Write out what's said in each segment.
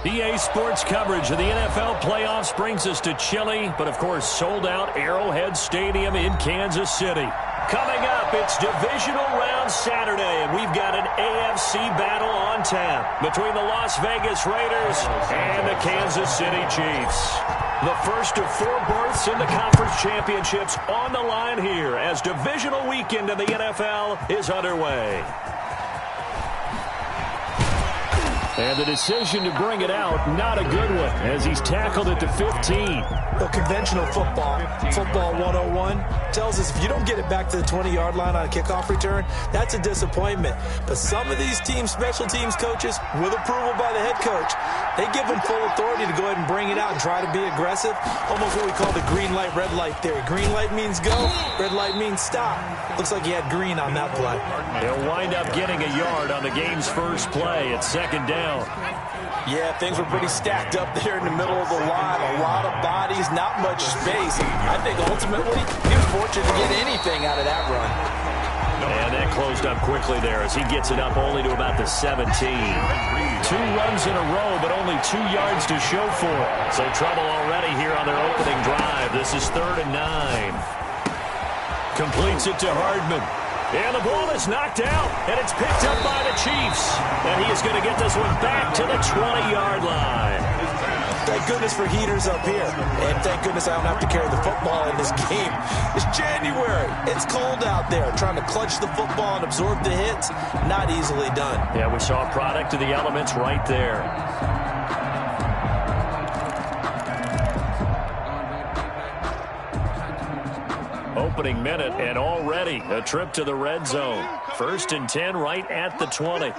EA Sports coverage of the NFL playoffs brings us to chilly, but of course sold-out Arrowhead Stadium in Kansas City. Coming up, it's Divisional Round Saturday, and we've got an AFC battle on tap between the Las Vegas Raiders and the Kansas City Chiefs. The first of 4 berths in the conference championships on the line here as Divisional Weekend in the NFL is underway. And the decision to bring it out, not a good one, as he's tackled at the 15. Well, conventional football 101, tells us if you don't get it back to the 20-yard line on a kickoff return, that's a disappointment. But some of these teams, special teams coaches, with approval by the head coach, they give them full authority to go ahead and bring it out and try to be aggressive. Almost what we call the green light, red light theory. Green light means go, red light means stop. Looks like he had green on that play. They'll wind up getting a yard on the game's first play. It's second down. Yeah, things were pretty stacked up there in the middle of the line. A lot of bodies, not much space. I think ultimately he was fortunate to get anything out of that run. And that closed up quickly there as he gets it up only to about the 17. 2 runs in a row, but only 2 yards to show for it. So trouble already here on their opening drive. This is 3rd and 9. Completes it to Hardman. And the ball is knocked out, and it's picked up by the Chiefs. And he is going to get this one back to the 20-yard line. Thank goodness for heaters up here. And thank goodness I don't have to carry the football in this game. It's January. It's cold out there. Trying to clutch the football and absorb the hits, not easily done. Yeah, we saw a product of the elements right there. Opening minute, and already a trip to the red zone. 1st and 10 right at the 20.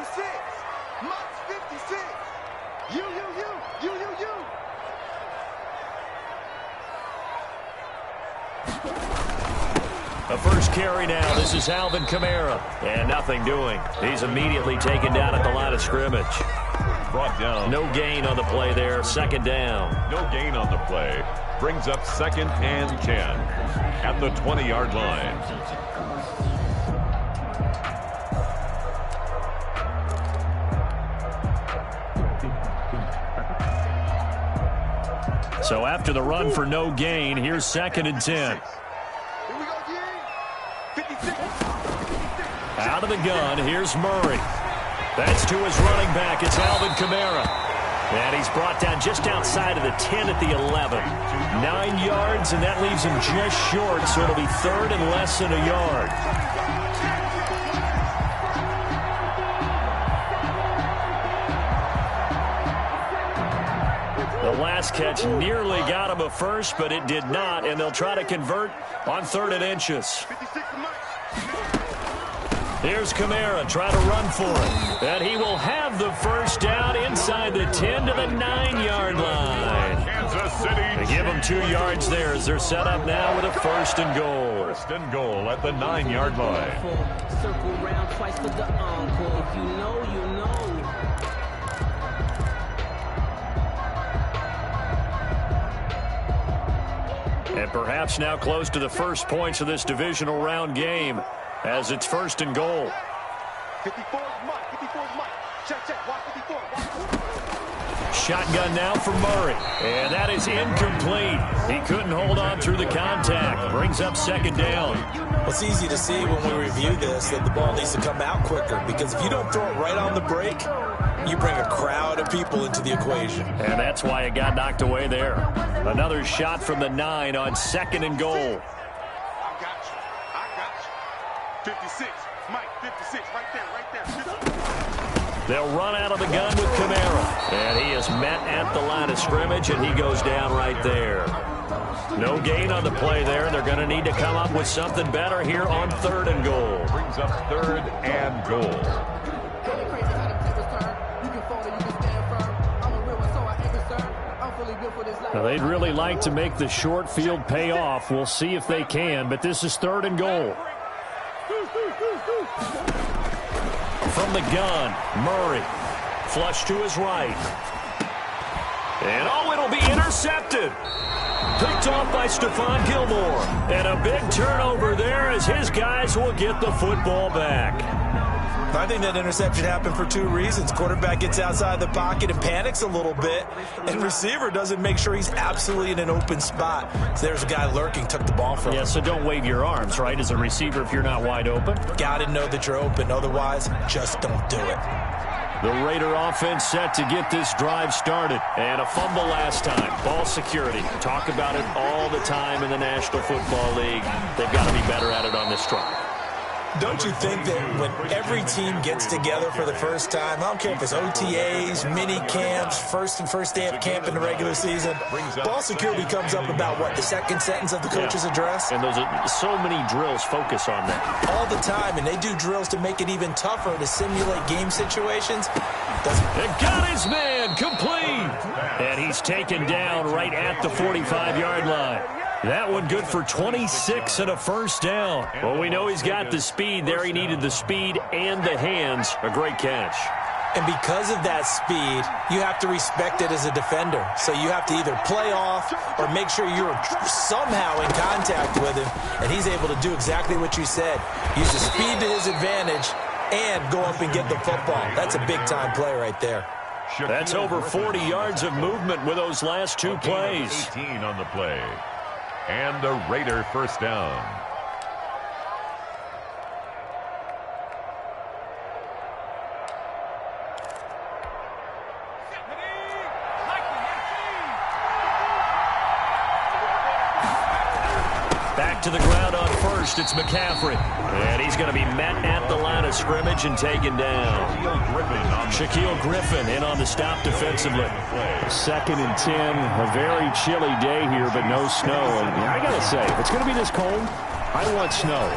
A first carry now. This is Alvin Kamara. And nothing doing. He's immediately taken down at the line of scrimmage. Brought down. No gain on the play there. 2nd down. No gain on the play. Brings up 2nd and 10 at the 20-yard line. So after the run for no gain, here's 2nd and 10. Out of the gun, here's Murray. That's to his running back. It's Alvin Kamara. And he's brought down just outside of the 10 at the 11. 9 yards, and that leaves him just short, so it'll be 3rd and less than a yard. The last catch nearly got him a first, but it did not, and they'll try to convert on 3rd and inches. Here's Kamara trying to run for it. And he will have the first down inside the 10 to the 9-yard line. Kansas City. They give him 2 yards there as they're set up now with a 1st and goal. 1st and goal at the 9-yard line. Circle round twice for the encore. If you know, you know. And perhaps now close to the first points of this divisional round game as it's 1st and goal. 54 is Mike. 54 is Mike. Check. Watch 54. Shotgun now for Murray. And that is incomplete. He couldn't hold on through the contact. Brings up 2nd down. Well, it's easy to see when we review this that the ball needs to come out quicker, because if you don't throw it right on the break, you bring a crowd of people into the equation. And that's why it got knocked away there. Another shot from the 9 on 2nd and goal. I got you. 56. Mike, 56. Right there. 56. They'll run out of the gun with Kamara. And he is met at the line of scrimmage, and he goes down right there. No gain on the play there. They're going to need to come up with something better here on 3rd and goal. Brings up 3rd and goal. Now, they'd really like to make the short field pay off. We'll see if they can, but this is 3rd and goal. From the gun, Murray. Flush to his right. And, it'll be intercepted. Picked off by Stephon Gilmore. And a big turnover there as his guys will get the football back. I think that interception happened for two reasons. Quarterback gets outside the pocket and panics a little bit, and receiver doesn't make sure he's absolutely in an open spot. So there's a guy lurking, took the ball from him. Yeah, so don't wave your arms, right, as a receiver if you're not wide open. Got to know that you're open. Otherwise, just don't do it. The Raider offense set to get this drive started. And a fumble last time. Ball security. Talk about it all the time in the National Football League. They've got to be better at it on this drive. Don't you think that when every team gets together for the first time, I don't care if it's OTAs, mini camps, first day of camp in the regular season, ball security comes up about, what, the second sentence of the coach's address? And those are so many drills focus on that. All the time, and they do drills to make it even tougher to simulate game situations. And got his man complete. And he's taken down right at the 45-yard line. That one good for 26 and a first down. Well, we know he's got the speed there. He needed the speed and the hands. A great catch. And because of that speed, you have to respect it as a defender. So you have to either play off or make sure you're somehow in contact with him. And he's able to do exactly what you said. Use the speed to his advantage and go up and get the football. That's a big-time play right there. That's over 40 yards of movement with those last two plays. 18 on the play. And a Raider first down. Back to the ground on first. It's McCaffrey. And he's going to be met at the line of scrimmage and taken down. Shaquille Griffin in on the stop defensively. 2nd and 10. A very chilly day here, but no snow. And I got to say, if it's going to be this cold, I want snow.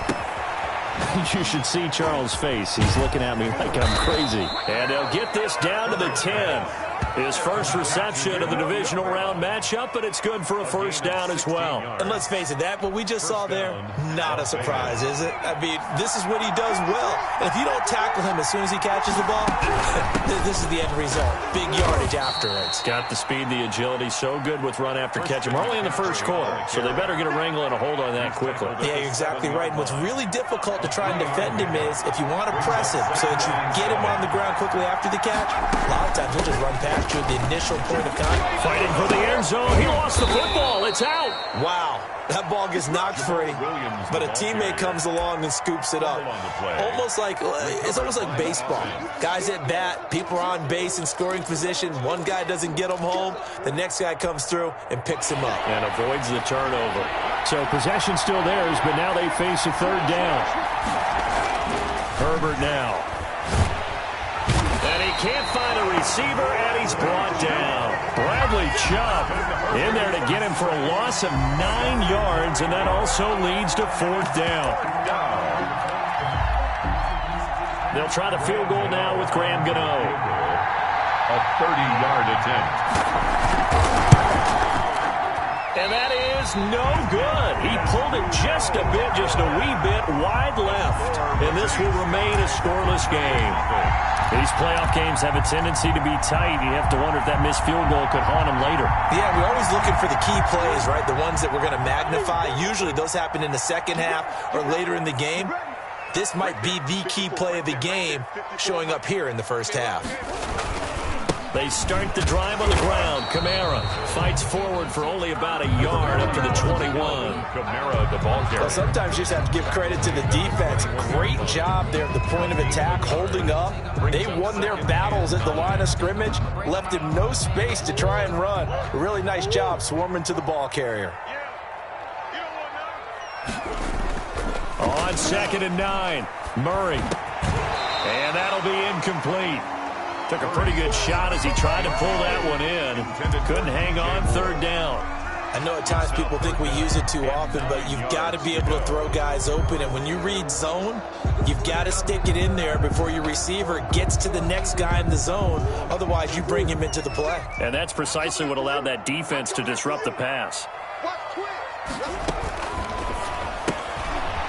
You should see Charles' face. He's looking at me like I'm crazy. And they'll get this down to the 10. His first reception of the divisional round matchup, but it's good for a first down as well. And let's face it, that what we just saw there, not a surprise, is it? I mean, this is what he does well. And if you don't tackle him as soon as he catches the ball, this is the end result. Big yardage afterwards. Got the speed, the agility, so good with run after catch. We're only in the first quarter, so they better get a wrangle and a hold on that quickly. Yeah, you're exactly right. And what's really difficult to try and defend him is if you want to press him so that you get him on the ground quickly after the catch, a lot of times he'll just run past you at the initial point of contact. Fighting for the end zone. He lost the football. It's out. Wow. That ball gets knocked free, but a teammate comes along and scoops it up. It's almost like baseball. Guys at bat, people are on base in scoring position. One guy doesn't get them home. The next guy comes through and picks him up. And avoids the turnover. So possession still theirs, but now they face a third down. Herbert now. And he can't find a receiver, and he's brought down. Bradley Chubb in there to get him for a loss of 9 yards, and that also leads to fourth down. They'll try the field goal now with Graham Gano. A 30-yard attempt. And that is no good. He pulled it just a wee bit wide left. And this will remain a scoreless game. These playoff games have a tendency to be tight. You have to wonder if that missed field goal could haunt him later. Yeah, we're always looking for the key plays, right? The ones that we're going to magnify. Usually those happen in the second half or later in the game. This might be the key play of the game showing up here in the first half. They start the drive on the ground. Kamara fights forward for only about a yard up to the 21. Kamara, the ball carrier. Well, sometimes you just have to give credit to the defense. Great job there at the point of attack, holding up. They won their battles at the line of scrimmage, left him no space to try and run. A really nice job swarming to the ball carrier. On 2nd and 9, Murray. And that'll be incomplete. Took a pretty good shot as he tried to pull that one in. Couldn't hang on, third down. I know at times people think we use it too often, but you've got to be able to throw guys open. And when you read zone, you've got to stick it in there before your receiver gets to the next guy in the zone. Otherwise, you bring him into the play. And that's precisely what allowed that defense to disrupt the pass.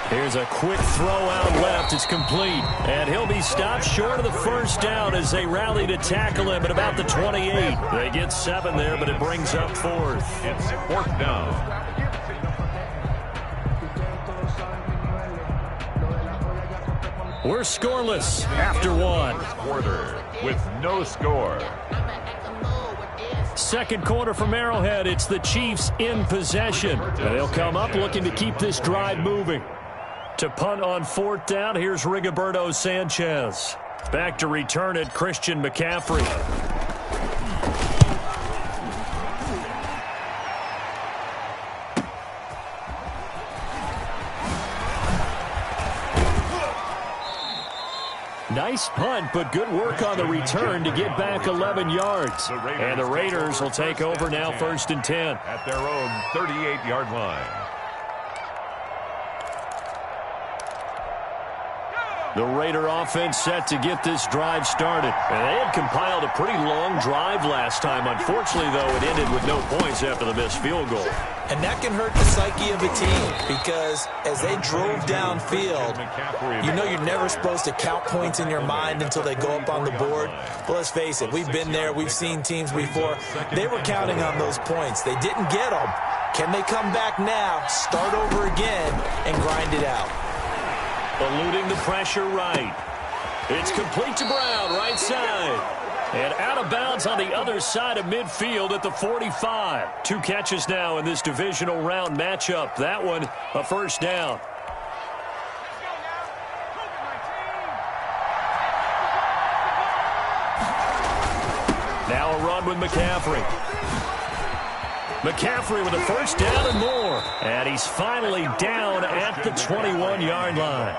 Here's a quick throw out left. It's complete. And he'll be stopped short of the first down as they rally to tackle him at about the 28. They get 7 there, but it brings up fourth. It's fourth down. We're scoreless after one. Quarter with no score. Second quarter from Arrowhead. It's the Chiefs in possession. They'll come up looking to keep this drive moving. To punt on fourth down, here's Rigoberto Sanchez. Back to return it, Christian McCaffrey. Nice punt, but good work on the return to get back 11 yards. And the Raiders will take over now, 1st and 10. At their own 38-yard line. The Raider offense set to get this drive started. And they had compiled a pretty long drive last time. Unfortunately, though, it ended with no points after the missed field goal. And that can hurt the psyche of a team because as they drove downfield, you know you're never supposed to count points in your mind until they go up on the board. But let's face it, we've been there. We've seen teams before. They were counting on those points. They didn't get them. Can they come back now, start over again, and grind it out? Eluding the pressure right. It's complete to Brown, right side. And out of bounds on the other side of midfield at the 45. 2 catches now in this divisional round matchup. That one, a first down. Now a run with McCaffrey. McCaffrey with a first down and more. And he's finally down at the 21-yard line.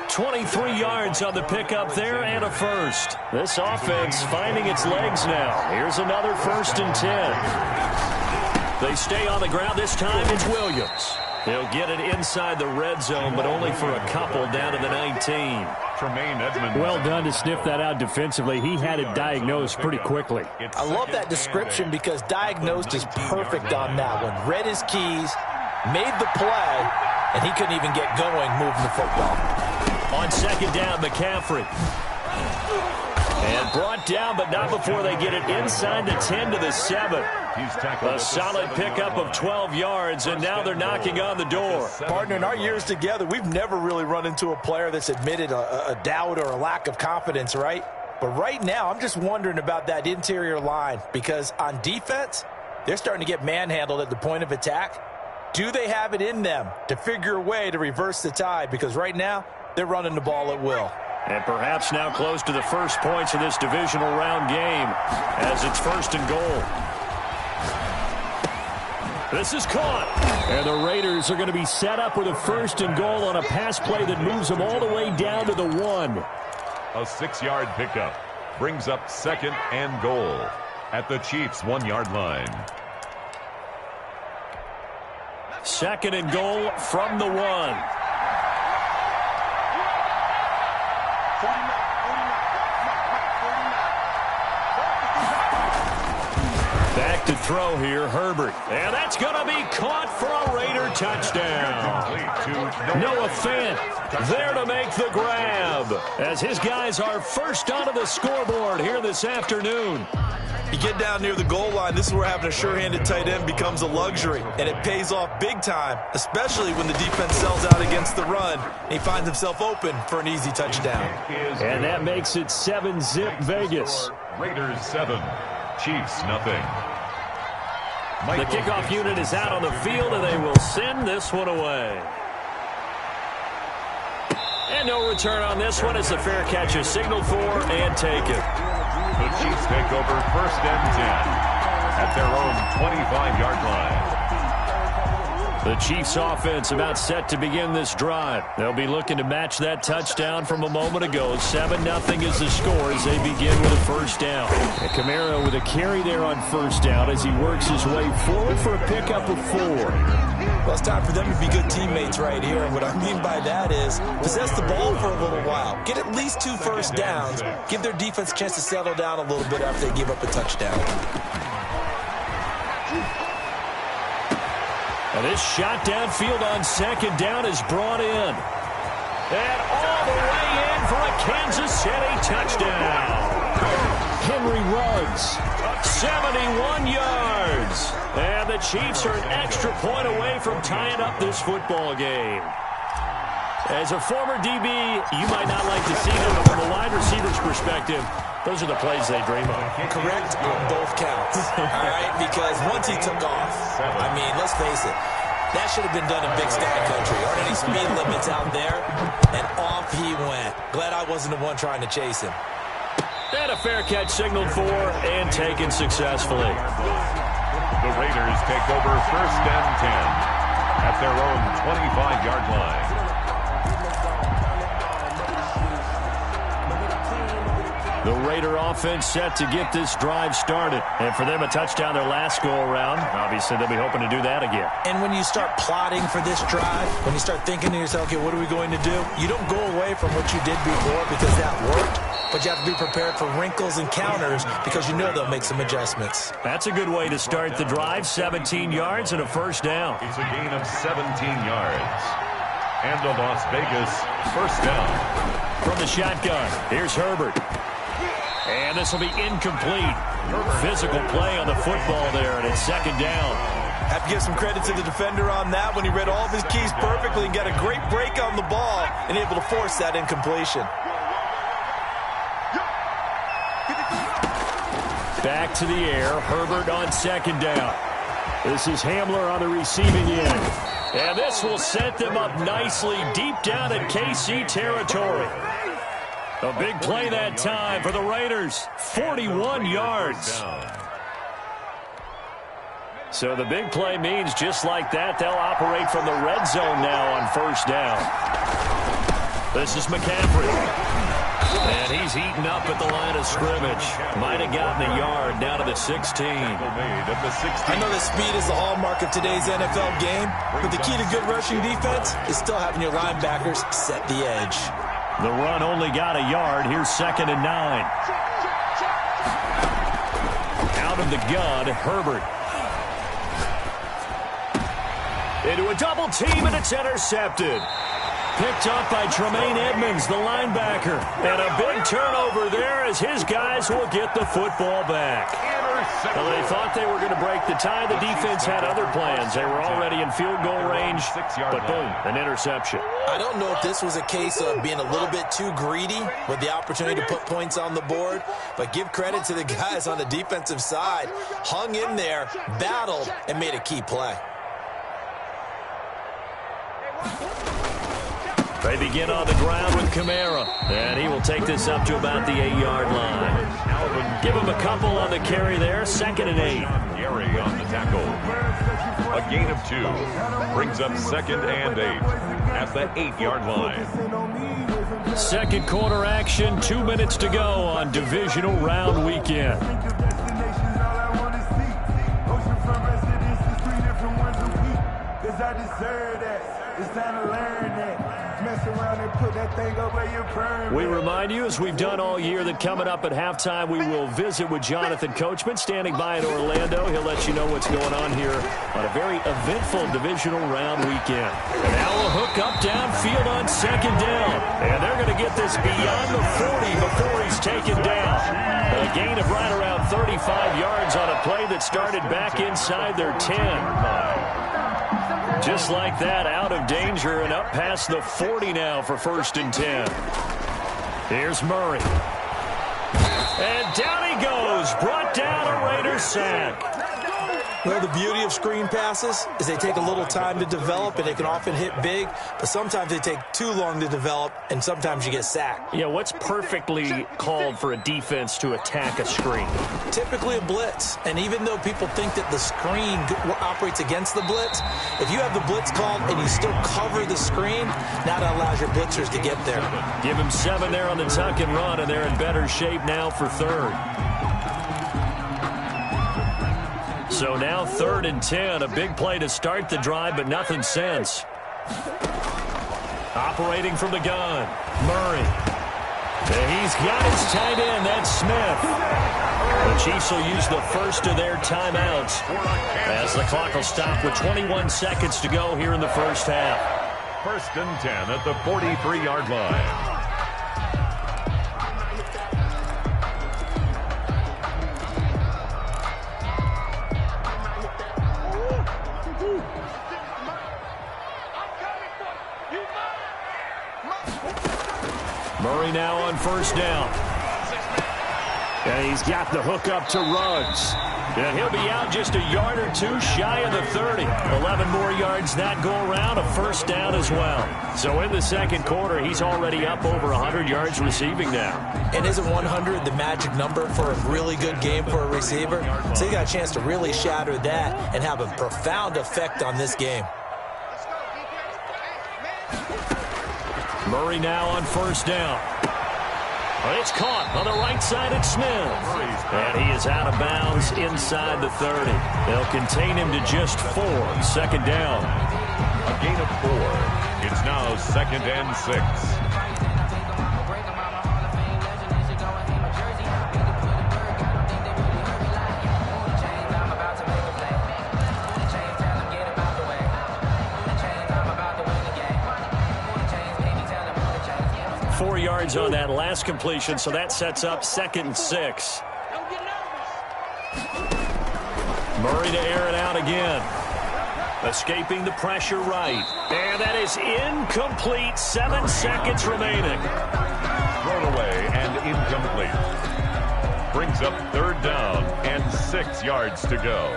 23 yards on the pickup there and a first. This offense finding its legs now. Here's another 1st and 10. They stay on the ground. This time it's Williams. He'll get it inside the red zone, but only for a couple down to the 19. Tremaine Edmonds. Well done to sniff that out defensively. He had it diagnosed pretty quickly. I love that description because diagnosed is perfect on that one. Read his keys, made the play, and he couldn't even get going moving the football. On second down, McCaffrey. And brought down, but not before they get it inside the 10 to the 7. A solid pickup of 12 yards, and now they're knocking on the door. Partner, in our years together, we've never really run into a player that's admitted a doubt or a lack of confidence, right? But right now, I'm just wondering about that interior line because on defense, they're starting to get manhandled at the point of attack. Do they have it in them to figure a way to reverse the tide? Because right now, they're running the ball at will. And perhaps now close to the first points of this divisional round game as it's 1st and goal. This is caught. And the Raiders are going to be set up with a 1st and goal on a pass play that moves them all the way down to the 1. A 6-yard pickup brings up 2nd and goal at the Chiefs' 1-yard line. 2nd and goal from the 1. Back to throw here, Herbert. And that's going to be caught for a Raider touchdown. Noah Fant there to make the grab as his guys are first onto the scoreboard here this afternoon. You get down near the goal line, this is where having a sure-handed tight end becomes a luxury, and it pays off big time, especially when the defense sells out against the run, and he finds himself open for an easy touchdown. And that makes it 7-zip Vegas. Raiders 7, Chiefs nothing. The kickoff unit is out on the field, and they will send this one away. And no return on this one as the fair catch is signaled for and taken. The Chiefs take over 1st and 10 at their own 25-yard line. The Chiefs offense about set to begin this drive. They'll be looking to match that touchdown from a moment ago. 7-0 is the score as they begin with a first down. And Camaro with a carry there on first down as he works his way forward for a pickup of 4. Well, it's time for them to be good teammates right here. And what I mean by that is possess the ball for a little while. Get at least 2 first downs. Give their defense a chance to settle down a little bit after they give up a touchdown. And this shot downfield on second down is brought in. And all the way in for a Kansas City touchdown. Henry Ruggs. 71 yards. And the Chiefs are an extra point away from tying up this football game. As a former DB, you might not like to see them, but from a wide receiver's perspective, those are the plays they dream of. Correct on both counts, all right? Because once he took off, I mean, let's face it, that should have been done in big stat country. Aren't any speed limits out there? And off he went. Glad I wasn't the one trying to chase him. And a fair catch signaled for and taken successfully. The Raiders take over 1st and 10 at their own 25-yard line. The Raider offense set to get this drive started. And for them, a touchdown their last go-around. Obviously, they'll be hoping to do that again. And when you start plotting for this drive, when you start thinking to yourself, okay, what are we going to do? You don't go away from what you did before because that worked. But you have to be prepared for wrinkles and counters because you know they'll make some adjustments. That's a good way to start the drive. 17 yards and a first down. It's a gain of 17 yards. And a Las Vegas first down. From the shotgun, here's Herbert. And this will be incomplete. Physical play on the football there, and it's 2nd down. Have to give some credit to the defender on that when he read all of his keys perfectly and got a great break on the ball and able to force that incompletion. Back to the air. Herbert on 2nd down. This is Hamler on the receiving end. And this will set them up nicely deep down in KC territory. A big play that time for the Raiders. 41 yards. So the big play means just like that, they'll operate from the red zone now on 1st down. This is McCaffrey. And he's eaten up at the line of scrimmage. Might have gotten a yard down to the 16. I know that speed is the hallmark of today's NFL game, but the key to good rushing defense is still having your linebackers set the edge. The run only got a yard. Here's 2nd and 9. Out of the gun, Herbert. Into a double team, and it's intercepted. Picked up by Tremaine Edmonds, the linebacker. And a big turnover there as his guys will get the football back. Well, they thought they were going to break the tie. The defense had other plans. They were already in field goal range, but boom, an interception. I don't know if this was a case of being a little bit too greedy with the opportunity to put points on the board, but give credit to the guys on the defensive side. Hung in there, battled, and made a key play. They begin on the ground with Kamara, and he will take this up to about the 8-yard line. Give him a couple on the carry there, 2nd and 8. Gary on the tackle. A gain of 2 brings up 2nd and 8 at the 8-yard line. Second quarter action, 2 minutes to go on Divisional Round Weekend. We remind you, as we've done all year, that coming up at halftime, we will visit with Jonathan Coachman, standing by in Orlando. He'll let you know what's going on here on a very eventful Divisional Round weekend. And now a hook up downfield on 2nd down. And they're going to get this beyond the 40 before he's taken down. A gain of right around 35 yards on a play that started back inside their 10. Just like that, out of danger and up past the 40 now for 1st and 10. Here's Murray. And down he goes. Brought down a Raiders sack. Well, the beauty of screen passes is they take a little time to develop, and they can often hit big, but sometimes they take too long to develop, and sometimes you get sacked. Yeah, what's perfectly called for a defense to attack a screen? Typically a blitz, and even though people think that the screen operates against the blitz, if you have the blitz called and you still cover the screen, now that allows your blitzers to get there. Give him 7 there on the tuck and run, and they're in better shape now for 3rd. So now 3rd and 10, a big play to start the drive, but nothing since. Operating from the gun, Murray. And he's got his tight end, that's Smith. The Chiefs will use the first of their timeouts as the clock will stop with 21 seconds to go here in the first half. 1st and 10 at the 43-yard line. Murray now on first down. And he's got the hook up to Ruggs. And he'll be out just a yard or two shy of the 30. 11 more yards that go around, a first down as well. So in the second quarter, he's already up over 100 yards receiving now. And isn't 100 the magic number for a really good game for a receiver? So he got a chance to really shatter that and have a profound effect on this game. Murray now on first down. It's caught on the right side at Smith. And he is out of bounds inside the 30. They'll contain him to just 4. Second down. A gain of 4. It's now 2nd and 6. On that last completion, so that sets up 2nd and 6. Murray to air it out again. Escaping the pressure right. And that is incomplete. 7 seconds remaining. Thrown away and incomplete. Brings up 3rd down and 6 yards to go.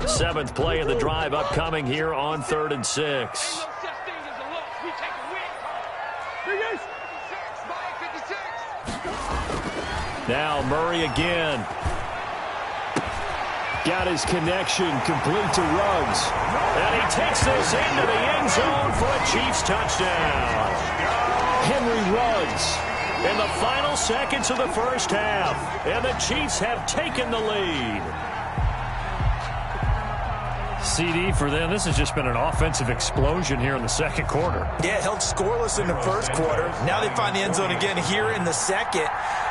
Seventh play of the drive upcoming here on 3rd and 6. Now Murray again. Got his connection complete to Ruggs. And he takes this into the end zone for a Chiefs touchdown. Henry Ruggs. In the final seconds of the first half. And the Chiefs have taken the lead. CD for them. This has just been an offensive explosion here in the second quarter. Yeah, held scoreless in the first quarter. Now they find the end zone again here in the second.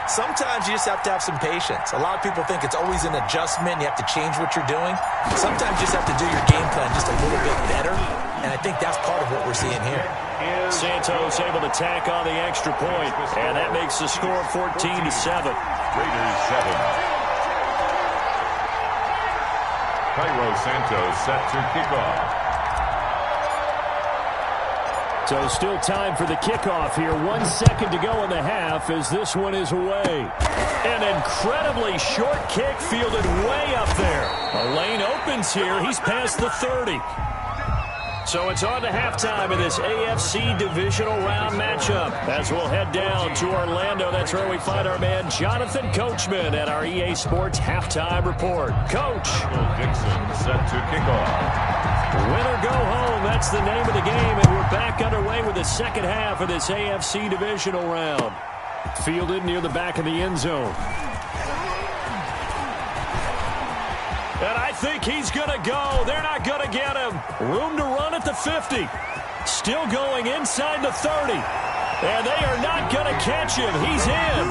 Sometimes you just have to have some patience. A lot of people think it's always an adjustment. You have to change what you're doing. Sometimes you just have to do your game plan just a little bit better. And I think that's part of what we're seeing here. Santos able to tack on the extra point. And that makes the score 14-7. Raiders 7. Cairo Santos set to kickoff. So still time for the kickoff here. 1 second to go in the half as this one is away. An incredibly short kick fielded way up there. A lane opens here. He's past the 30. So it's on to halftime in this AFC Divisional Round matchup. As we'll head down to Orlando, that's where we find our man Jonathan Coachman at our EA Sports Halftime Report. Coach. Dixon set to kickoff. Win or go home, that's the name of the game, and we're back underway with the second half of this AFC Divisional Round. Fielded near the back of the end zone. And I think he's going to go. They're not going to get him. Room to run at the 50. Still going inside the 30. And they are not going to catch him. He's in.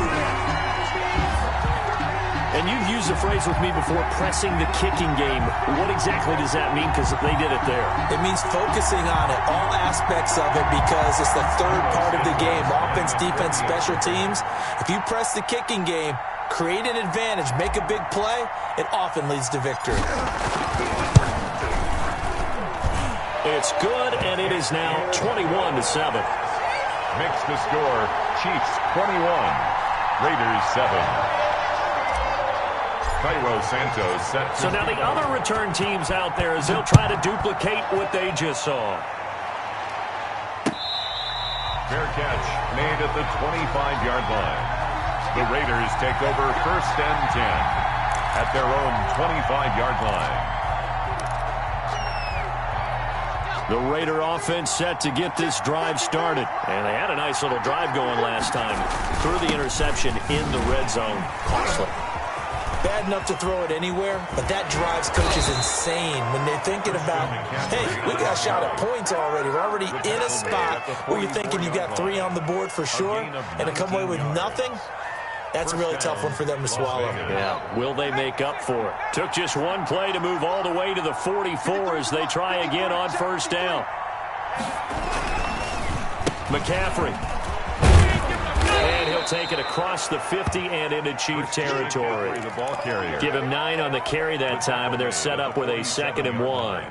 And you've used the phrase with me before, pressing the kicking game. What exactly does that mean? Because they did it there. It means focusing on it, all aspects of it, because it's the third part of the game. Offense, defense, special teams. If you press the kicking game, create an advantage, make a big play, it often leads to victory. It's good, and it is now 21-7. Makes the score Chiefs 21, Raiders 7. Cairo Santos set. So now the other return teams out there as they'll try to duplicate what they just saw. Fair catch made at the 25-yard line. The Raiders take over 1st and 10 at their own 25-yard line. The Raider offense set to get this drive started. And they had a nice little drive going last time. Threw the interception in the red zone. Costly. Bad enough to throw it anywhere, but that drives coaches insane when they're thinking about, hey, we got a shot at points already. We're already in a spot where you're thinking you got 3 on the board for sure, and to come away with nothing, that's a really tough one for them to swallow. Yeah, will they make up for it? Took just one play to move all the way to the 44 as they try again on 1st down. McCaffrey. And he'll take it across the 50 and into Chief territory. The ball carrier. Give him 9 on the carry that time, and they're set up with a 2nd and 1.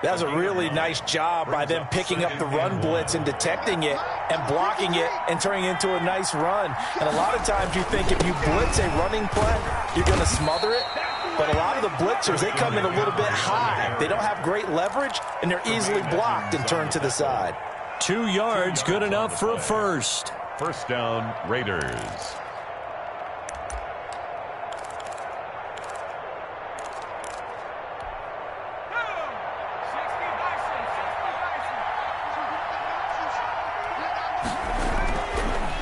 That was a really nice job by them picking up the run blitz and detecting it and blocking it and turning it into a nice run. And a lot of times you think if you blitz a running play, you're going to smother it. But a lot of the blitzers, they come in a little bit high. They don't have great leverage, and they're easily blocked and turned to the side. 2 yards, good enough for a first. First down, Raiders.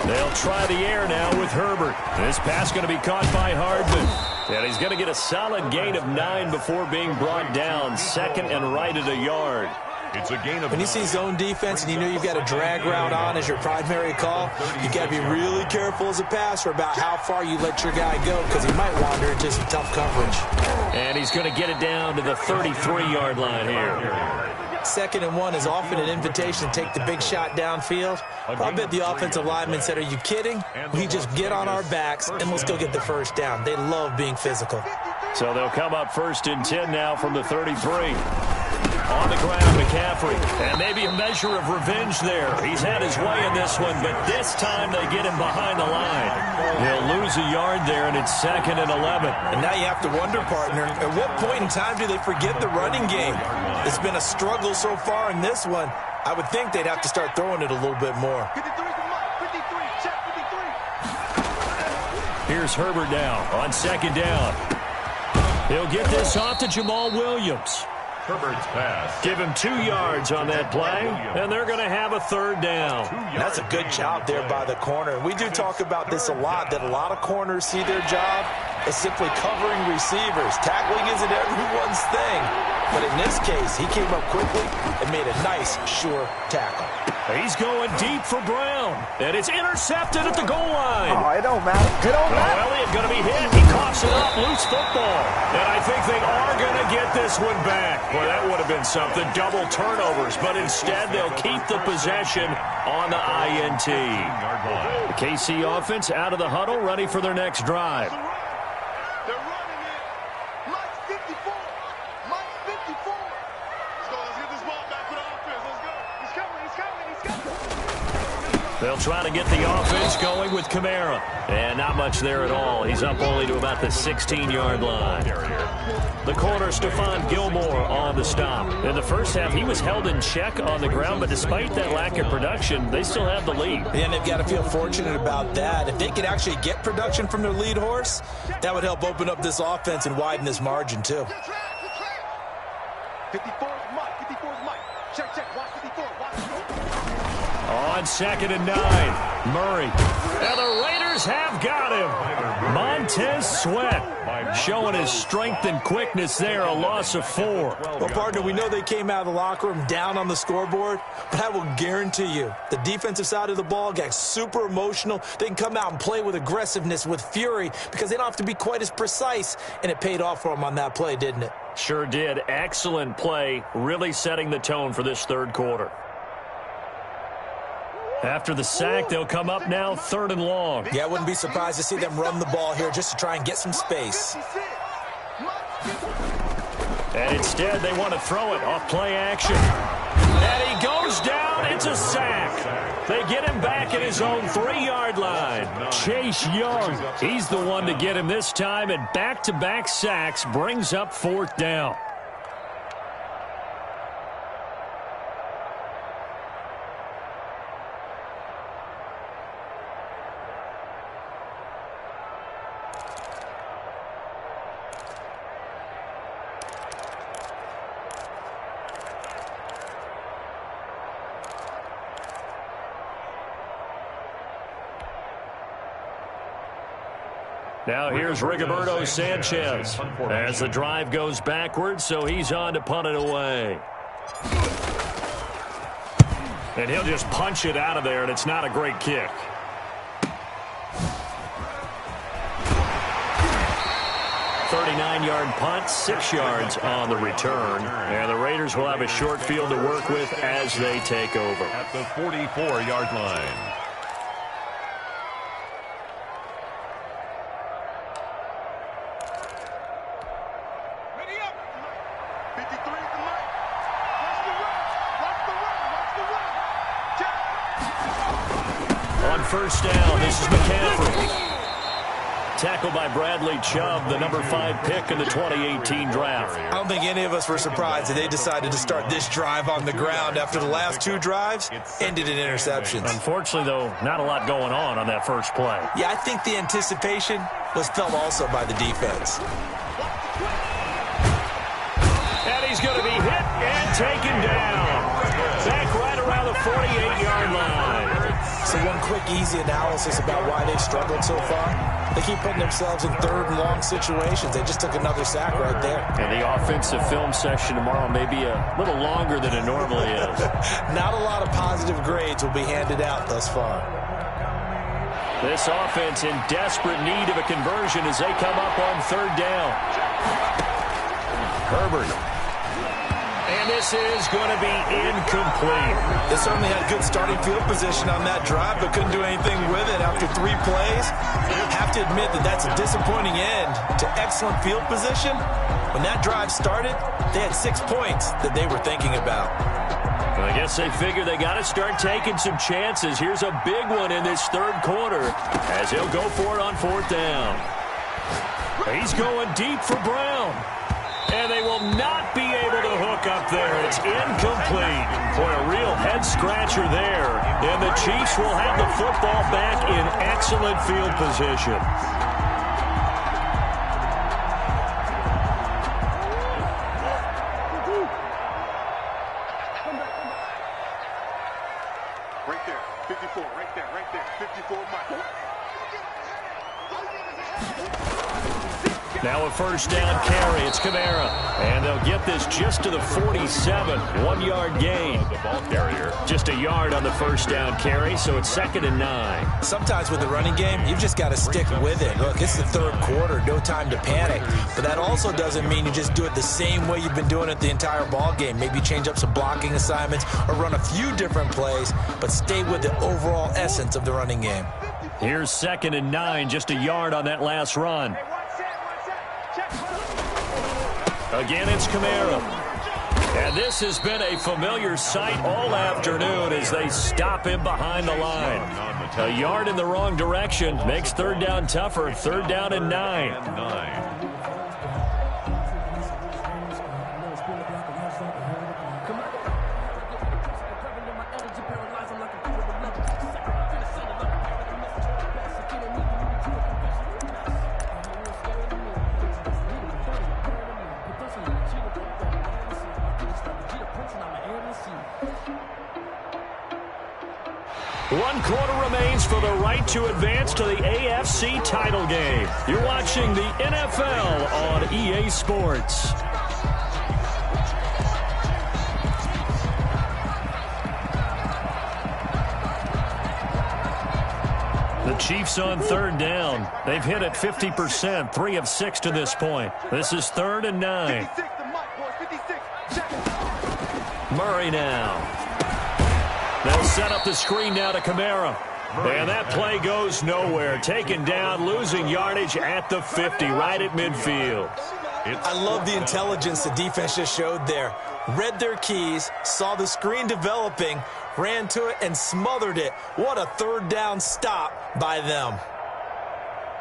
They'll try the air now with Herbert. This pass going to be caught by Hardman. And he's going to get a solid gain of 9 before being brought down. 2nd and right at a yard. It's a gain of When you see zone defense and you know you've got a drag route on as your primary call, you got to be really careful as a passer about how far you let your guy go because he might wander into some tough coverage. And he's going to get it down to the 33-yard line here. 2nd and 1 is often an invitation to take the big shot downfield. I bet the offensive lineman said, are you kidding? We just get on our backs and let's go get the first down. They love being physical. So they'll come up 1st and 10 now from the 33. On the ground, McCaffrey. And maybe a measure of revenge there. He's had his way in this one, but this time they get him behind the line. He'll lose a yard there, and it's 2nd and 11. And now you have to wonder, partner, at what point in time do they forget the running game? It's been a struggle so far in this one. I would think they'd have to start throwing it a little bit more. 53 for Mike. 53. Check 53. Here's Herbert now on 2nd down. He'll get this off to Jamal Williams. Herbert's pass. Give him 2 yards on that play, and they're going to have a 3rd down. That's a good job there by the corner. We do talk about this a lot, that a lot of corners see their job as simply covering receivers. Tackling isn't everyone's thing. But in this case, he came up quickly and made a nice, sure tackle. He's going deep for Brown, and it's intercepted at the goal line. Oh, it don't matter. It don't matter. Elliott going to be hit. He coughs it up. Loose football. And I think they are going to get this one back. Boy, that would have been something. Double turnovers. But instead, they'll keep the possession on the INT. The KC offense out of the huddle, ready for their next drive. They're running it. Mike's 54. Mike's 54. Let's go. Let's get this ball back to the offense. Let's go. He's coming. He's coming. He's coming. They'll try to get the offense going with Kamara. And not much there at all. He's up only to about the 16-yard line. The corner, Stephon Gilmore, on the stop. In the first half, he was held in check on the ground, but despite that lack of production, they still have the lead. And they've got to feel fortunate about that. If they could actually get production from their lead horse, that would help open up this offense and widen this margin, too. 54 is Mike. 54 is Mike. Check, check. Watch 54. Watch 54. On 2nd and 9, Murray. And the Raiders have got him. Montez Sweat showing his strength and quickness there, a loss of 4. Well, partner, we know they came out of the locker room down on the scoreboard, but I will guarantee you the defensive side of the ball got super emotional. They can come out and play with aggressiveness, with fury, because they don't have to be quite as precise, and it paid off for them on that play, didn't it? Sure did. Excellent play, really setting the tone for this 3rd quarter. After the sack, they'll come up now 3rd and long. Yeah, I wouldn't be surprised to see them run the ball here just to try and get some space. And instead, they want to throw it off play action. And he goes down. It's a sack. They get him back at his own 3-yard line. Chase Young, he's the one to get him this time, and back-to-back sacks brings up 4th down. Now here's Rigoberto Sanchez as the drive goes backwards, so he's on to punt it away. And he'll just punch it out of there, and it's not a great kick. 39-yard punt, 6 yards on the return. And the Raiders will have a short field to work with as they take over. At the 44-yard line. On first down, this is McCaffrey. Tackled by Bradley Chubb, the number 5 pick in the 2018 draft. I don't think any of us were surprised that they decided to start this drive on the ground after the last 2 drives ended in interceptions. Unfortunately, though, not a lot going on that first play. Yeah, I think the anticipation was felt also by the defense. And he's going to be hit and taken down. Back right around the 48-yard line. So one quick, easy analysis about why they've struggled so far. They keep putting themselves in 3rd and long situations. They just took another sack right there. And the offensive film session tomorrow may be a little longer than it normally is. Not a lot of positive grades will be handed out thus far. This offense in desperate need of a conversion as they come up on 3rd down. Herbert. And this is going to be incomplete. They certainly had good starting field position on that drive, but couldn't do anything with it after 3 plays. Have to admit that that's a disappointing end to excellent field position. When that drive started, they had 6 points that they were thinking about. Well, I guess they figure they got to start taking some chances. Here's a big one in this 3rd quarter as he'll go for it on 4th down. He's going deep for Brown. And they will not be able to hook up there. It's incomplete. Boy, a real head-scratcher there. And the Chiefs will have the football back in excellent field position. Right there, 54, right there, 54, Michael. Now a first down carry. It's Kamara. And they'll get this just to the 47. 1-yard gain. The ball carrier. Just a yard on the first down carry, so it's 2nd and 9. Sometimes with the running game, you've just got to stick with it. Look, it's the 3rd quarter. No time to panic. But that also doesn't mean you just do it the same way you've been doing it the entire ball game. Maybe change up some blocking assignments or run a few different plays, but stay with the overall essence of the running game. Here's 2nd and 9. Just a yard on that last run. Again, it's Kamara. And this has been a familiar sight all afternoon as they stop him behind the line. A yard in the wrong direction makes 3rd down tougher. 3rd down and 9. One quarter remains for the right to advance to the AFC title game. You're watching the NFL on EA Sports. The Chiefs on 3rd down. They've hit it 50%, 3 of 6 to this point. This is 3rd and 9. Murray now. They'll set up the screen now to Kamara. And that play goes nowhere. Taken down, losing yardage at the 50, right at midfield. I love the intelligence the defense just showed there. Read their keys, saw the screen developing, ran to it, and smothered it. What a 3rd down stop by them.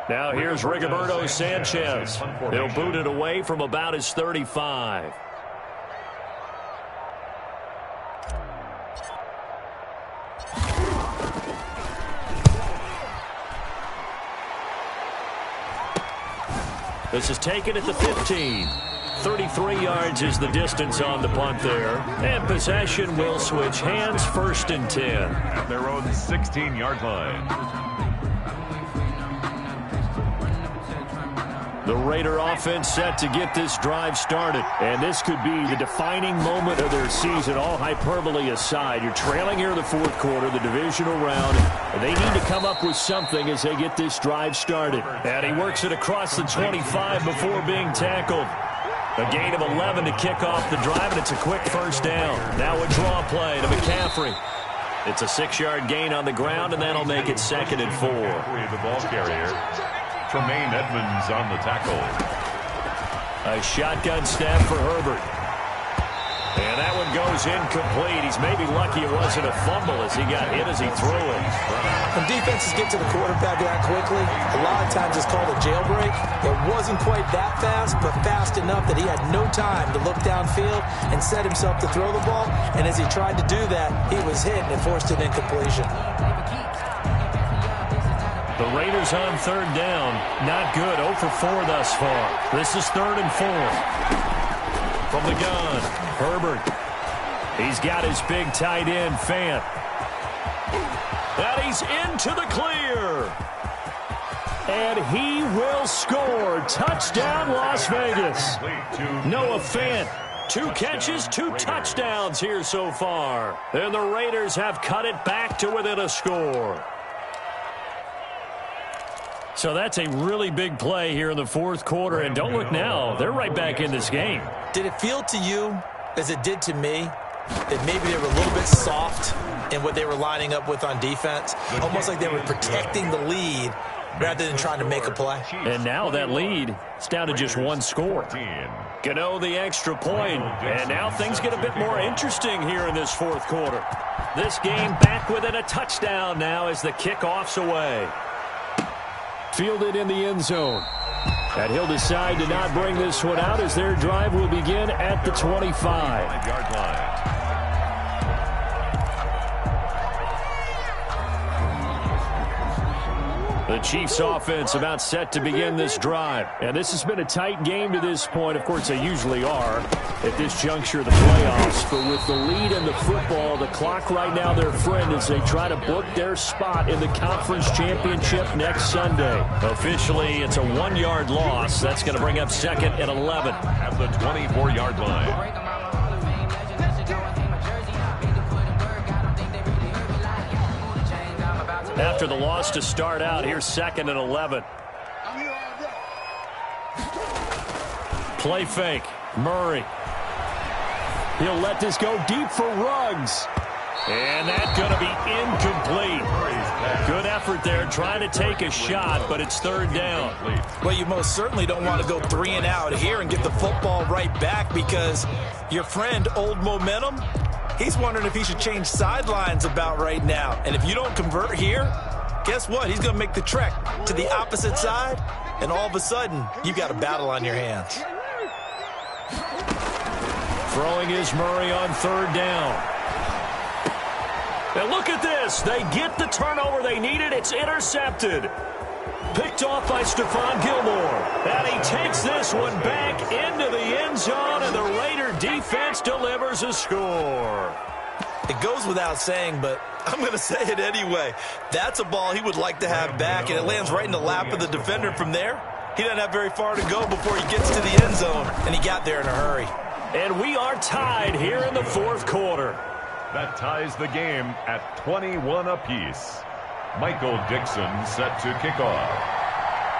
Now here's Rigoberto Sanchez. He'll boot it away from about his 35. This is taken at the 15. 33 yards is the distance on the punt there. And possession will switch hands, 1st and 10. At their own 16-yard line. The Raider offense set to get this drive started. And this could be the defining moment of their season, all hyperbole aside. You're trailing here in the fourth quarter, the divisional round. And they need to come up with something as they get this drive started. And he works it across the 25 before being tackled. A gain of 11 to kick off the drive, and it's a quick first down. Now a draw play to McCaffrey. It's a 6-yard gain on the ground, and that'll make it 2nd and 4. The ball carrier, Tremaine Edmonds on the tackle. A shotgun snap for Herbert. And that one goes incomplete. He's maybe lucky it wasn't a fumble as he got hit as he threw it. When defenses get to the quarterback that quickly, a lot of times it's called a jailbreak. It wasn't quite that fast, but fast enough that he had no time to look downfield and set himself to throw the ball. And as he tried to do that, he was hit and it forced an incompletion. The Raiders on 3rd down. Not good. 0 for 4 thus far. This is 3rd and 4. From the gun, Herbert. He's got his big tight end, Fant. And he's into the clear. And he will score. Touchdown, Las Vegas. Noah Fant. 2 catches, 2 touchdowns here so far. And the Raiders have cut it back to within a score. So that's a really big play here in the fourth quarter. And don't look now. They're right back in this game. Did it feel to you, as it did to me, that maybe they were a little bit soft in what they were lining up with on defense? Almost like they were protecting the lead rather than trying to make a play. And now that lead is down to just 1 score. Gano the extra point. And now things get a bit more interesting here in this fourth quarter. This game back within a touchdown now as the kickoff's away. Fielded in the end zone. And he'll decide to not bring this one out as their drive will begin at the 25-yard line. The Chiefs offense about set to begin this drive. And this has been a tight game to this point. Of course, they usually are at this juncture of the playoffs. But with the lead in the football, the clock right now their friend as they try to book their spot in the conference championship next Sunday. Officially, it's a 1-yard loss. That's going to bring up 2nd and 11. At the 24-yard line. After the loss to start out, here's 2nd and 11. Play fake. Murray. He'll let this go deep for Ruggs. And that's going to be incomplete. Good effort there trying to take a shot, but it's 3rd down. Well, you most certainly don't want to go 3 and out here and get the football right back because your friend, Old Momentum, he's wondering if he should change sidelines about right now. And if you don't convert here, guess what? He's going to make the trek to the opposite side, and all of a sudden, you've got a battle on your hands. Throwing is Murray on 3rd down. And look at this. They get the turnover they needed. It's intercepted. Picked off by Stephon Gilmore. And he takes this one back into the end zone, and the Raider defense delivers a score. It goes without saying, but I'm going to say it anyway. That's a ball he would like to have back, and it lands right in the lap of the defender from there. He doesn't have very far to go before he gets to the end zone, and he got there in a hurry. And we are tied here in the fourth quarter. That ties the game at 21 apiece. Michael Dixon set to kick off.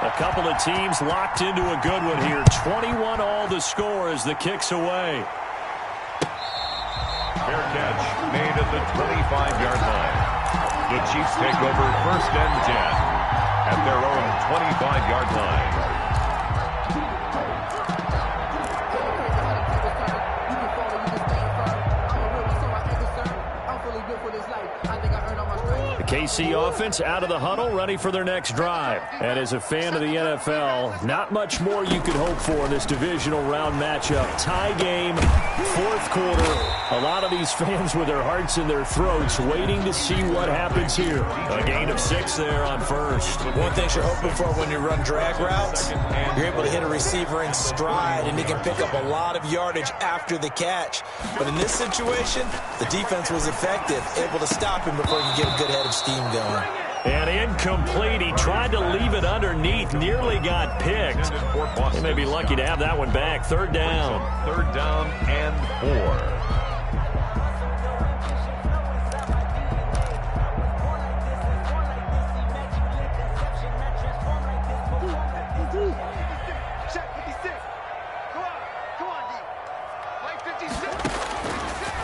A couple of teams locked into a good one here. 21 all the score as the kick's away. Fair catch made at the 25-yard line. The Chiefs take over 1st and 10 at their own 25-yard line. KC offense out of the huddle, ready for their next drive. And as a fan of the NFL, not much more you could hope for in this divisional round matchup. Tie game, fourth quarter. A lot of these fans with their hearts in their throats waiting to see what happens here. A gain of 6 there on first. One thing you're hoping for when you run drag routes, you're able to hit a receiver in stride, and he can pick up a lot of yardage after the catch. But in this situation, the defense was effective, able to stop him before he could get a good head of steam going. And incomplete. He tried to leave it underneath. Nearly got picked. They may be lucky to have that one back. Third down. Third down and 4.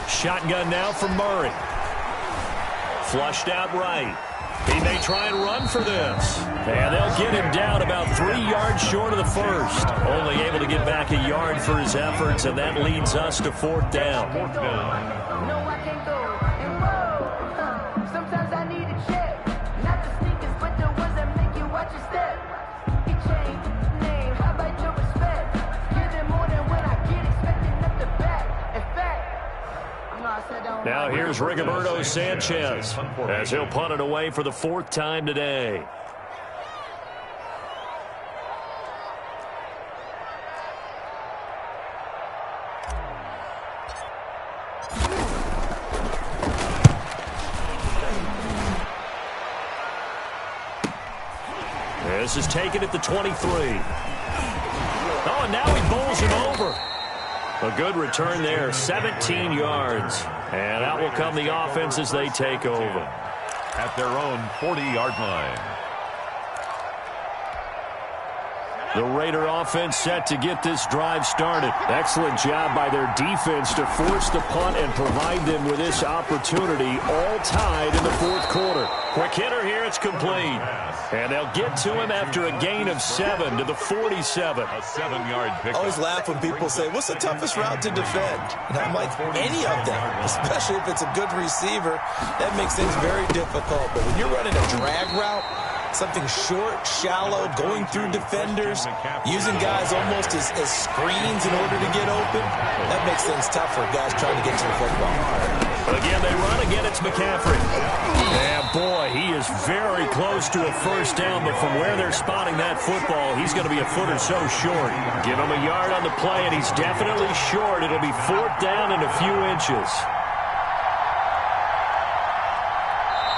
Shotgun now for Murray. Flushed out right. He may try and run for this. And they'll get him down about 3 yards short of the first. Only able to get back a yard for his efforts, and that leads us to fourth down. No, I can't go and roll. Sometimes I need a check. Not the sneakers, but the ones that make you watch your step. He changed name, how about your respect? Give it more than when I get expecting nothing back. In fact, now here's Rigoberto Sanchez as he'll punt it away for the 4th time today. This is taken at the 23. Oh, and now he bowls him over. A good return there, 17 yards. And out will come the offense as they take over. At their own 40-yard line. The Raider offense set to get this drive started. Excellent job by their defense to force the punt and provide them with this opportunity, all tied in the 4th quarter. Quick hitter here, it's complete. And they'll get to him after a gain of 7 to the 47. A 7-yard pick. I always laugh when people say, what's the toughest route to defend? And I'm like, any of them, especially if it's a good receiver. That makes things very difficult. But when you're running a drag route, something short, shallow, going through defenders, using guys almost as screens in order to get open, that makes things tough for guys trying to get to the football. Again, they run. Again, it's McCaffrey. And boy, he is very close to a first down, but from where they're spotting that football, he's going to be a foot or so short. Give him a yard on the play, and he's definitely short. It'll be 4th down and a few inches.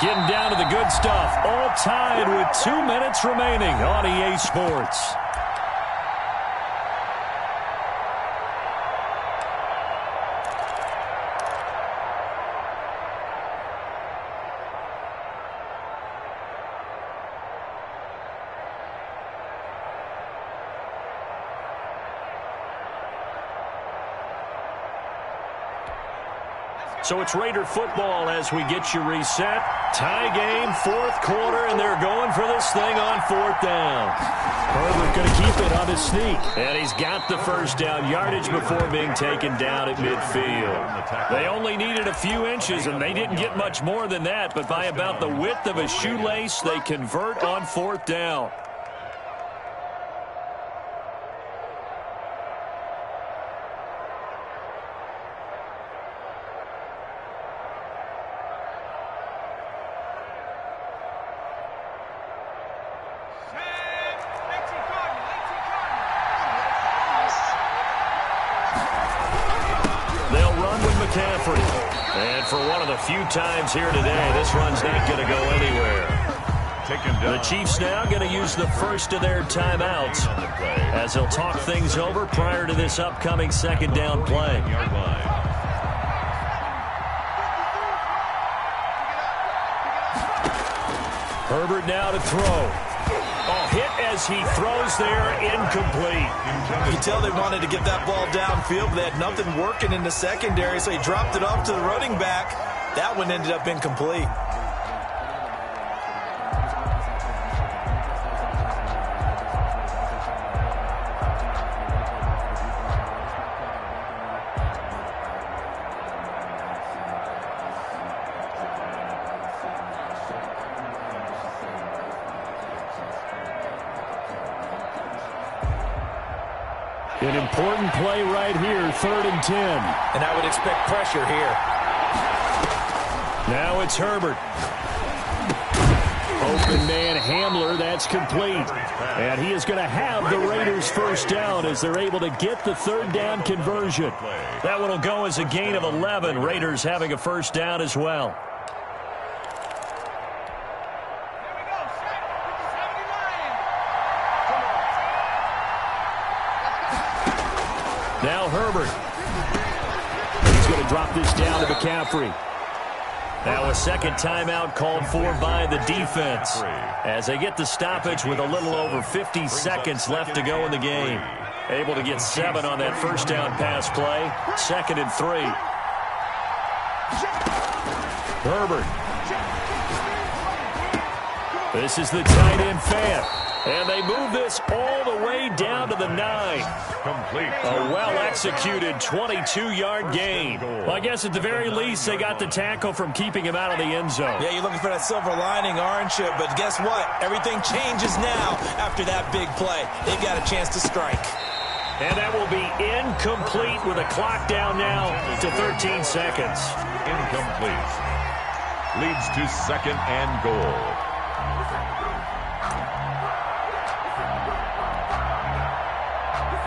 Getting down to the good stuff. All tied with 2 minutes remaining on EA Sports. So it's Raider football as we get you reset. Tie game, 4th quarter, and they're going for this thing on 4th down. Herbert going to keep it on his sneak. And he's got the first down yardage before being taken down at midfield. They only needed a few inches, and they didn't get much more than that. But by about the width of a shoelace, they convert on 4th down. McCaffrey. And for one of the few times here today, this run's not going to go anywhere. The Chiefs now going to use the first of their timeouts as they'll talk things over prior to this upcoming 2nd down play. Herbert now to throw. Oh, hit as he throws there, incomplete. You can tell they wanted to get that ball downfield, but they had nothing working in the secondary, so he dropped it off to the running back. That one ended up incomplete. An important play right here, 3rd and 10. And I would expect pressure here. Now it's Herbert. Open man Hamler, that's complete. And he is going to have the Raiders first down as they're able to get the 3rd down conversion. That one will go as a gain of 11. Raiders having a first down as well. Now Herbert. He's going to drop this down to McCaffrey. Now a second timeout called for by the defense as they get the stoppage with a little over 50 seconds left to go in the game. Able to get 7 on that first down pass play. 2nd and 3. Herbert. This is the tight end fan. And they move this all the way down to the 9. Complete. A well-executed 22-yard gain. Well, I guess at the very least, they got the tackle from keeping him out of the end zone. Yeah, you're looking for that silver lining, aren't you? But guess what? Everything changes now after that big play. They've got a chance to strike. And that will be incomplete with a clock down now to 13 seconds. Incomplete. Leads to 2nd and goal.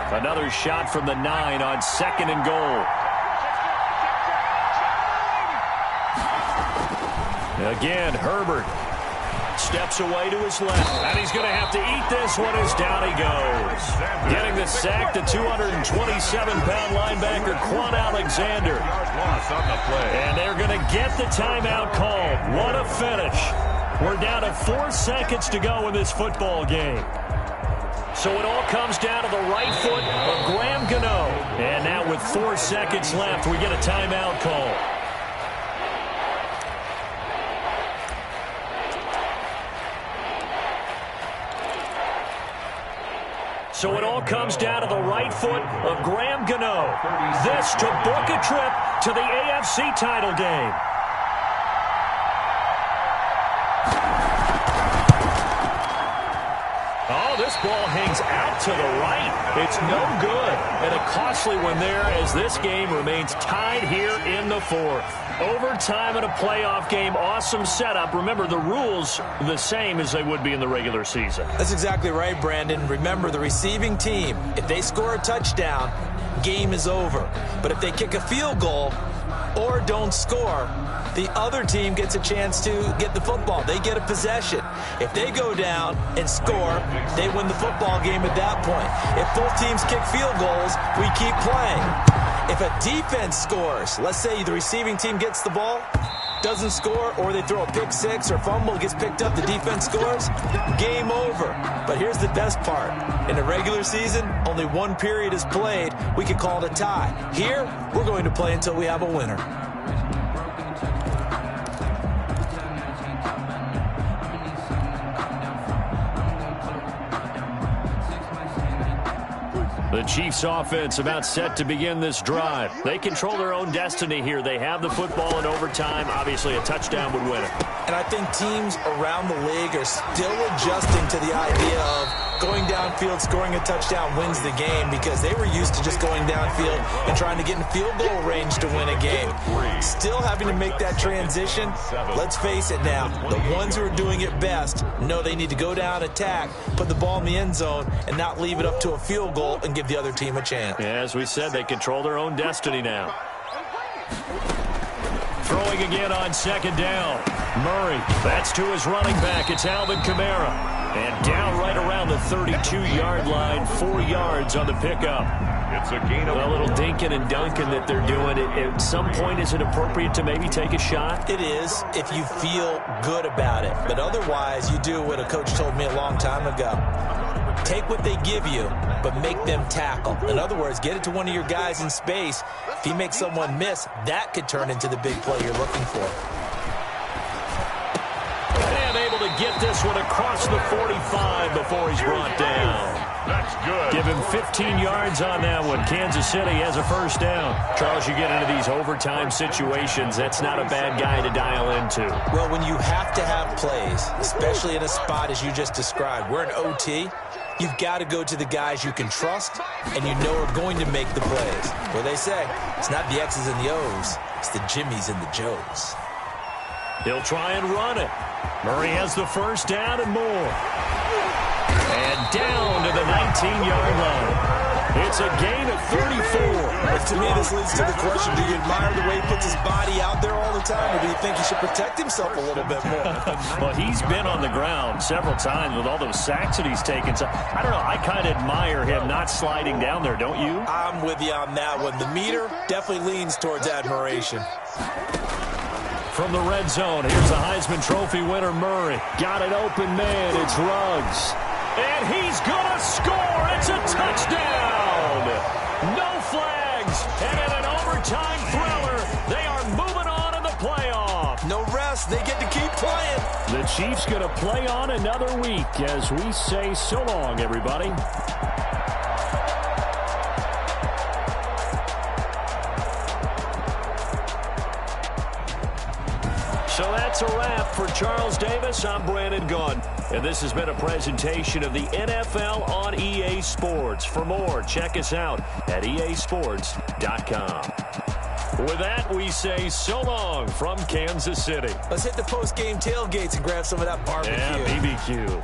Another shot from the 9 on 2nd and goal. Again, Herbert steps away to his left. And he's going to have to eat this one as down he goes. Getting the sack, the 227-pound linebacker, Quan Alexander. Loss on the play. And they're going to get the timeout called. What a finish. We're down to 4 seconds to go in this football game. So it all comes down to the right foot of Graham Gano. And now with 4 seconds left, we get a timeout call. So it all comes down to the right foot of Graham Gano. This to book a trip to the AFC title game. Oh, this ball hangs out to the right. It's no good. And a costly one there as this game remains tied here in the 4th. Overtime in a playoff game. Awesome setup. Remember, the rules the same as they would be in the regular season. That's exactly right, Brandon. Remember, the receiving team, if they score a touchdown, game is over. But if they kick a field goal or don't score, the other team gets a chance to get the football. They get a possession. If they go down and score, they win the football game at that point. If both teams kick field goals, we keep playing. If a defense scores, let's say the receiving team gets the ball, doesn't score, or they throw a pick 6 or fumble, gets picked up, the defense scores, game over. But here's the best part. In the regular season, only 1 period is played. We could call it a tie. Here, we're going to play until we have a winner. The Chiefs offense about set to begin this drive. They control their own destiny here. They have the football in overtime. Obviously, a touchdown would win it. And I think teams around the league are still adjusting to the idea of going downfield, scoring a touchdown wins the game, because they were used to just going downfield and trying to get in field goal range to win a game. Still having to make that transition. Let's face it now, the ones who are doing it best know they need to go down, attack, put the ball in the end zone, and not leave it up to a field goal and give the other team a chance. Yeah, as we said, they control their own destiny now. Throwing again on 2nd down. Murray, that's to his running back. It's Alvin Kamara. And down right around the 32-yard line, 4 yards on the pickup. It's a gain of a little dinking and dunking that they're doing. At some point, is it appropriate to maybe take a shot? It is, if you feel good about it. But otherwise, you do what a coach told me a long time ago. Take what they give you, but make them tackle. In other words, get it to one of your guys in space. If he makes someone miss, that could turn into the big play you're looking for. And able to get this one across the 45 before he's brought down. That's good. Give him 15 yards on that one. Kansas City has a first down. Charles, you get into these overtime situations, that's not a bad guy to dial into. Well, when you have to have plays, especially in a spot as you just described, we're in OT, you've got to go to the guys you can trust and you know are going to make the plays. Well, they say, it's not the X's and the O's, it's the Jimmys and the Joes. He'll try and run it. Murray has the first down and more. And down to the 19-yard line. It's a gain of 34. To me, this leads to the question, do you admire the way he puts his body out there all the time, or do you think he should protect himself a little bit more? Well, he's been on the ground several times with all those sacks that he's taken. So, I don't know, I kind of admire him not sliding down there, don't you? I'm with you on that one. The meter definitely leans towards admiration. From the red zone, here's the Heisman Trophy winner, Murray. Got an open man. It's Ruggs. And he's going to score. It's a touchdown. No flags. And in an overtime thriller, they are moving on in the playoff. No rest. They get to keep playing. The Chiefs going to play on another week as we say so long, everybody. So that's a wrap for Charles Davis. I'm Brandon Gunn. And this has been a presentation of the NFL on EA Sports. For more, check us out at easports.com. With that, we say so long from Kansas City. Let's hit the post-game tailgates and grab some of that barbecue. Yeah, BBQ.